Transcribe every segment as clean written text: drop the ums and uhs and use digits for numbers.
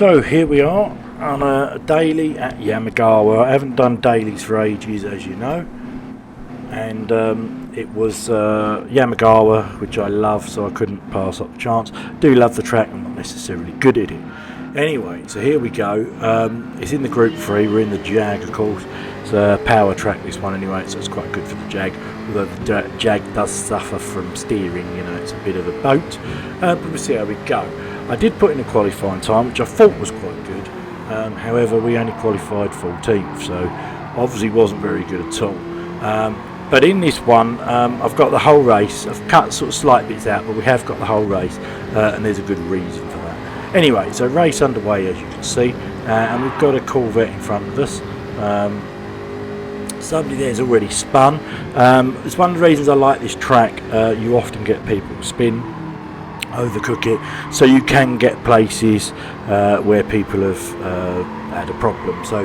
So here we are on a daily at Yamigawa. I haven't done dailies for ages, as you know, and it was Yamigawa, which I love, so I couldn't pass up the chance. Do love the track, I'm not necessarily good at it. Anyway, so here we go. It's in the Group 3, we're in the Jag, of course. It's a power track, this one anyway, so it's quite good for the Jag, although the Jag does suffer from steering, you know, it's a bit of a boat, but we'll see how we go. I did put in a qualifying time, which I thought was quite good. However, we only qualified 14th, so obviously wasn't very good at all. But in this one, I've got the whole race. I've cut sort of slight bits out, but we have got the whole race, and there's a good reason for that. Anyway, so race underway, as you can see, and we've got a Corvette in front of us. Somebody there's already spun. It's one of the reasons I like this track. You often get people spin, overcook it, so you can get places where people have had a problem, so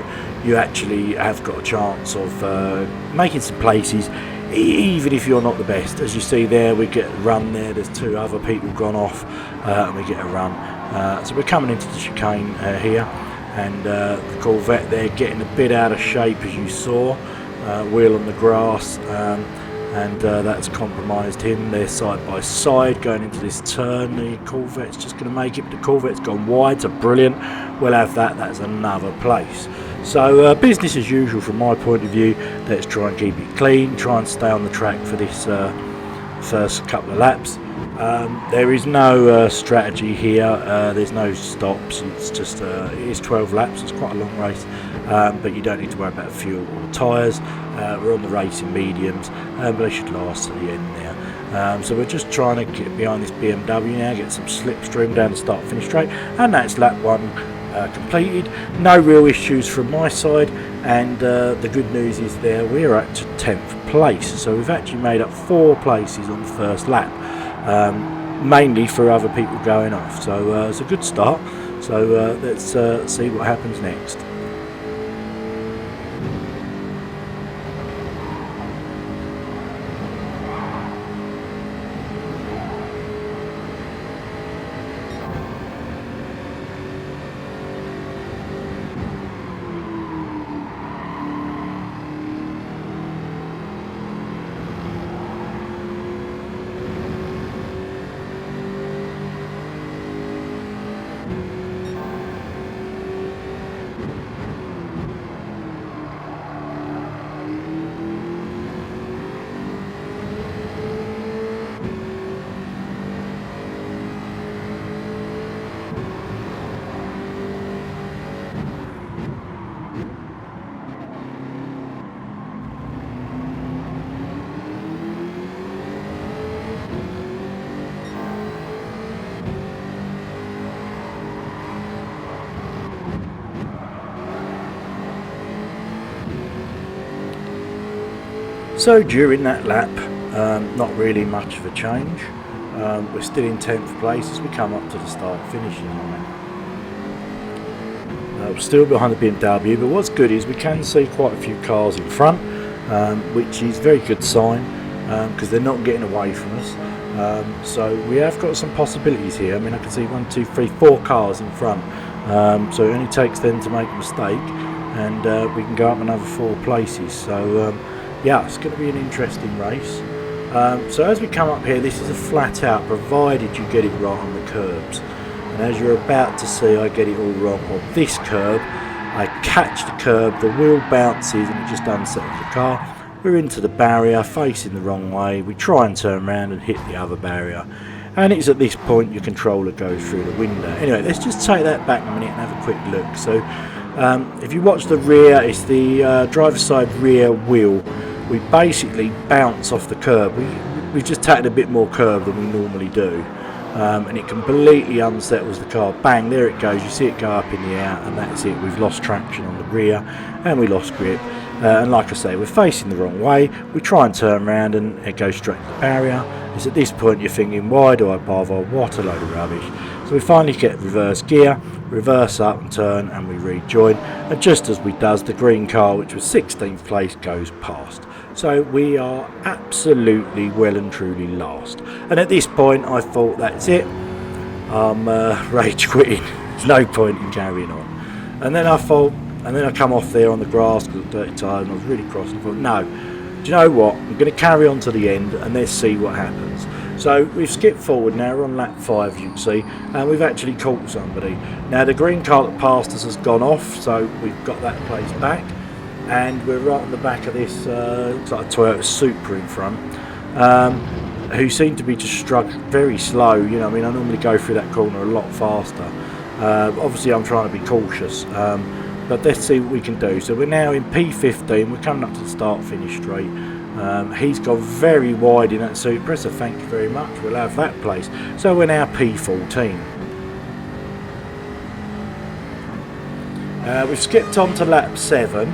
you actually have got a chance of making some places even if you're not the best. As you see there, we get a run there, there's two other people gone off, and we get a run, so we're coming into the chicane here, and the Corvette there getting a bit out of shape, as you saw, wheel on the grass, and that's compromised him. They're side by side going into this turn. The Corvette's just going to make it, but the Corvette's gone wide, so brilliant. We'll have that. That's another place. So business as usual from my point of view. Let's try and keep it clean, try and stay on the track for this first couple of laps. There is no strategy here, there's no stops, it's just it is 12 laps, it's quite a long race, but you don't need to worry about fuel or tyres. We're on the racing mediums, but they should last to the end now. So we're just trying to get behind this BMW now, get some slipstream down the start finish straight, and that's lap one completed. No real issues from my side, and the good news is there we're at 10th place, so we've actually made up 4 places on the first lap. Mainly for other people going off, so it's a good start. So let's see what happens next. So during that lap, not really much of a change. We're still in 10th place as we come up to the start finishing line. We're still behind the BMW, but what's good is we can see quite a few cars in front, which is a very good sign, because they're not getting away from us. So we have got some possibilities here. I mean, I can see 1, 2, 3, 4 cars in front, so it only takes them to make a mistake, and we can go up another 4 places. So yeah, it's going to be an interesting race. So as we come up here, this is a flat out, provided you get it right on the curbs. And as you're about to see, I get it all wrong on this curb. I catch the curb, the wheel bounces, and it just unsettles the car. We're into the barrier, facing the wrong way. We try and turn around and hit the other barrier. And it's at this point your controller goes through the window. Anyway, let's just take that back a minute and have a quick look. So if you watch the rear, it's the driver's side rear wheel. We basically bounce off the curb. We've just taken a bit more curb than we normally do, and it completely unsettles the car. Bang, there it goes. You see it go up in the air, and that's it. We've lost traction on the rear, and we lost grip. And like I say, we're facing the wrong way. We try and turn around, and it goes straight to the barrier. It's at this point you're thinking, why do I bother? What a load of rubbish. So we finally get reverse gear, reverse up and turn, and we rejoin. And just as we does, the green car, which was 16th place, goes past. So we are absolutely well and truly last. And at this point I thought, that's it, I'm rage quitting. There's no point in carrying on. And then I thought, and then I come off there on the grass because of dirty tyres, and I was really cross, and I thought, no, do you know what, I'm going to carry on to the end and let's see what happens. So we've skipped forward now, we're on lap 5 as you can see, and we've actually caught somebody. Now the green car that passed us has gone off, so we've got that place back, and we're right on the back of this, looks like a Toyota Supra in front, who seem to be just struggling very slow. You know, I mean, I normally go through that corner a lot faster. Obviously I'm trying to be cautious, but let's see what we can do. So we're now in P15, we're coming up to the start finish straight. He's gone very wide in that Supra, so thank you very much, we'll have that place. So we're now P14. We've skipped on to lap 7.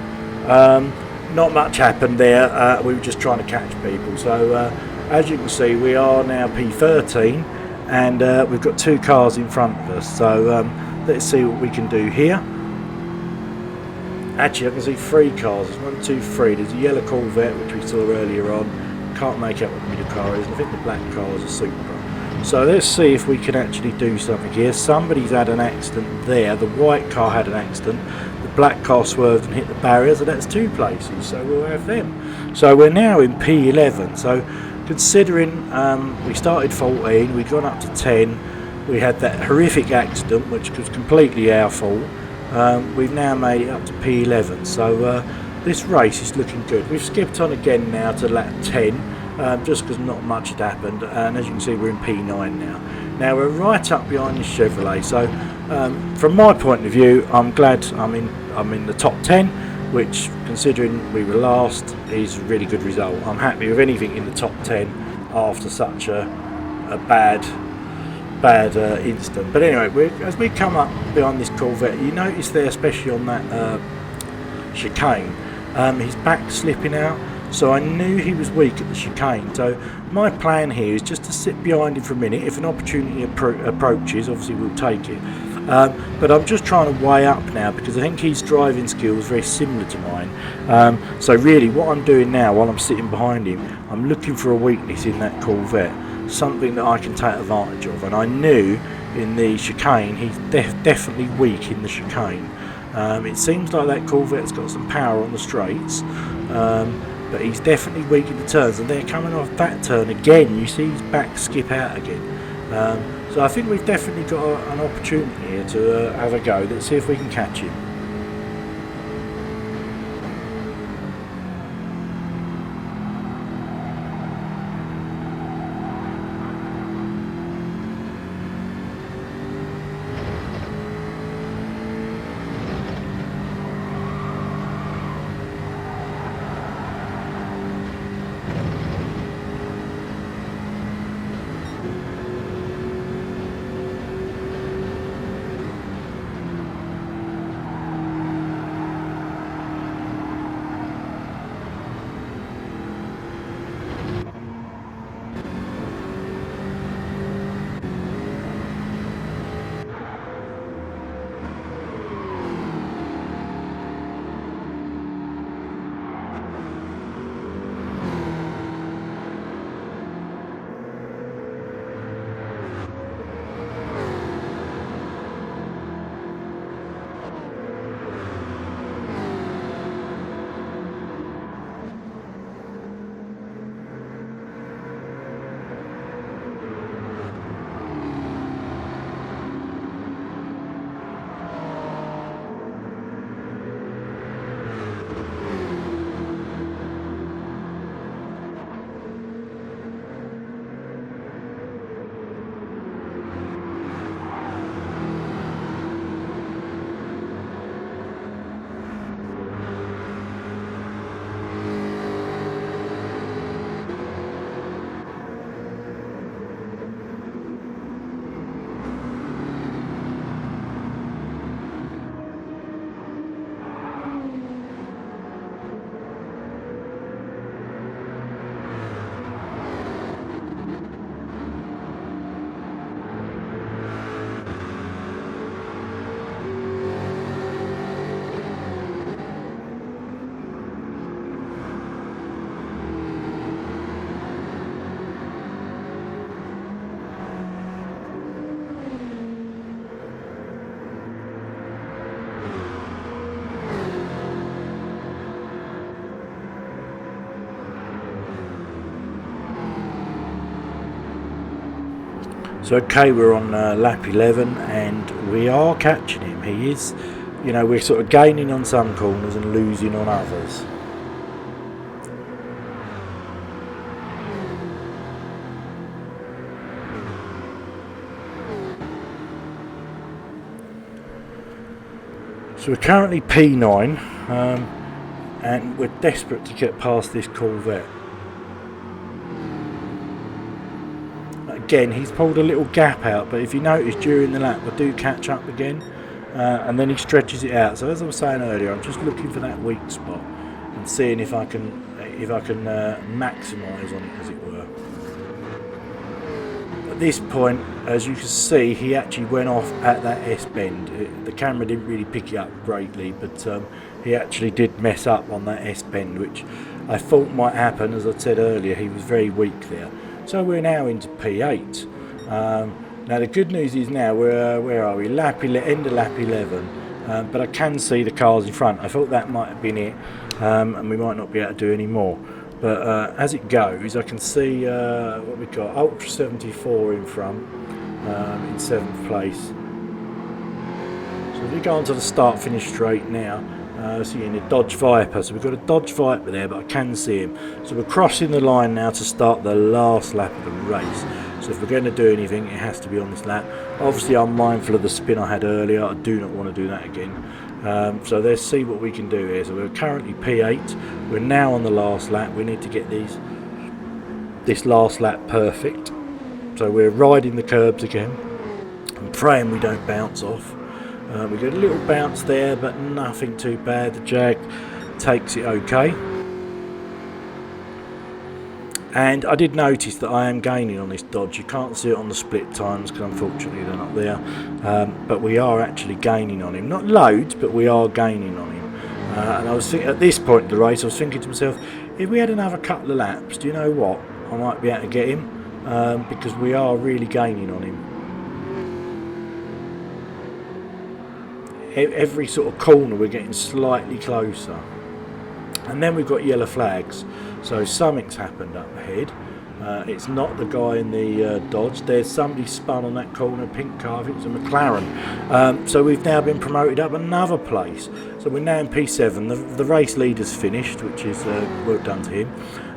Not much happened there, we were just trying to catch people. So as you can see, we are now P13, and we've got 2 cars in front of us. So let's see what we can do here. Actually, I can see 3 cars. There's 1, 2, 3. There's a yellow Corvette, which we saw earlier on. Can't make out what the middle car is. I think the black car is a Supra. So let's see if we can actually do something here. Somebody's had an accident there. The white car had an accident. The black car swerved and hit the barriers, and that's 2 places. So we'll have them. So we're now in P11. So considering we started 14, we've gone up to 10. We had that horrific accident, which was completely our fault. We've now made it up to P11, so this race is looking good. We've skipped on again now to lap 10, just because not much had happened, and as you can see we're in P9 now. Now we're right up behind this Chevrolet, so from my point of view, I'm glad I'm in the top 10, which, considering we were last, is a really good result. I'm happy with anything in the top 10 after such a bad incident. But anyway, as we come up behind this Corvette, you notice there, especially on that chicane, his back slipping out, so I knew he was weak at the chicane. So my plan here is just to sit behind him for a minute. If an opportunity approaches, obviously we'll take it, but I'm just trying to weigh up now, because I think his driving skills are very similar to mine. So really what I'm doing now while I'm sitting behind him, I'm looking for a weakness in that Corvette, something that I can take advantage of. And I knew in the chicane he's definitely weak in the chicane. It seems like that Corvette's got some power on the straights, but he's definitely weak in the turns, and they're coming off that turn again. You see his back skip out again. So I think we've definitely got an opportunity here to have a go. Let's see if we can catch him. So okay, we're on lap 11 and we are catching him. He is, you know, we're sort of gaining on some corners and losing on others. So we're currently P9 and we're desperate to get past this Corvette. Again, he's pulled a little gap out, but if you notice during the lap I do catch up again and then he stretches it out. So as I was saying earlier, I'm just looking for that weak spot and seeing if I can maximise on it, as it were. At this point, as you can see, he actually went off at that S-bend. The camera didn't really pick it up greatly, but he actually did mess up on that S-bend, which I thought might happen. As I said earlier, he was very weak there. So we're now into P8. Now the good news is now we're where are we? End of lap 11. But I can see the cars in front. I thought that might have been it, and we might not be able to do any more. But as it goes, I can see what we've got. Ultra 74 in front, in 7th place. So if we go on to the start-finish straight now, see in the Dodge Viper. So we've got a Dodge Viper there, but I can see him. So we're crossing the line now to start the last lap of the race. So if we're going to do anything, it has to be on this lap. Obviously, I'm mindful of the spin I had earlier. I do not want to do that again. So let's see what we can do here. So we're currently P8. We're now on the last lap. We need to get this last lap perfect. So we're riding the curbs again. I'm praying we don't bounce off. We get a little bounce there, but nothing too bad. The Jag takes it okay. And I did notice that I am gaining on this Dodge. You can't see it on the split times because unfortunately they're not there. But we are actually gaining on him. Not loads, but we are gaining on him. And I was thinking, at this point in the race, I was thinking to myself, if we had another couple of laps, do you know what? I might be able to get him because we are really gaining on him. Every sort of corner we're getting slightly closer. And then we've got yellow flags. So something's happened up ahead. It's not the guy in the Dodge. There's somebody spun on that corner, pink car. I think it's a McLaren. So we've now been promoted up another place. So we're now in P7. The race leader's finished, which is well done to him.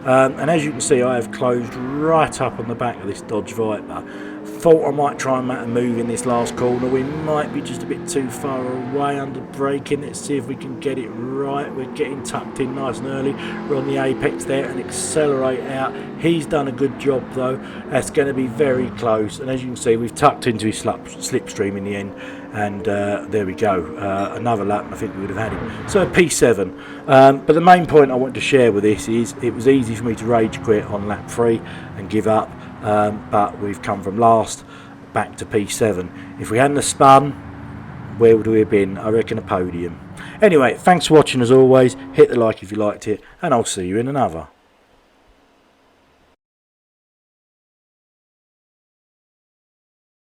And as you can see, I have closed right up on the back of this Dodge Viper. Thought I might try and move in this last corner. We might be just a bit too far away under braking. Let's see if we can get it right. We're getting tucked in nice and early. We're on the apex there and accelerate out. He's done a good job though. That's going to be very close. And as you can see, we've tucked into his slipstream in the end. And there we go. Another lap and I think we would have had him. So P7. But the main point I want to share with this is it was easy for me to rage quit on lap 3 and give up. But we've come from last back to P7. If we hadn't have spun, where would we have been? I reckon a podium. Anyway, thanks for watching as always. Hit the like if you liked it, and I'll see you in another.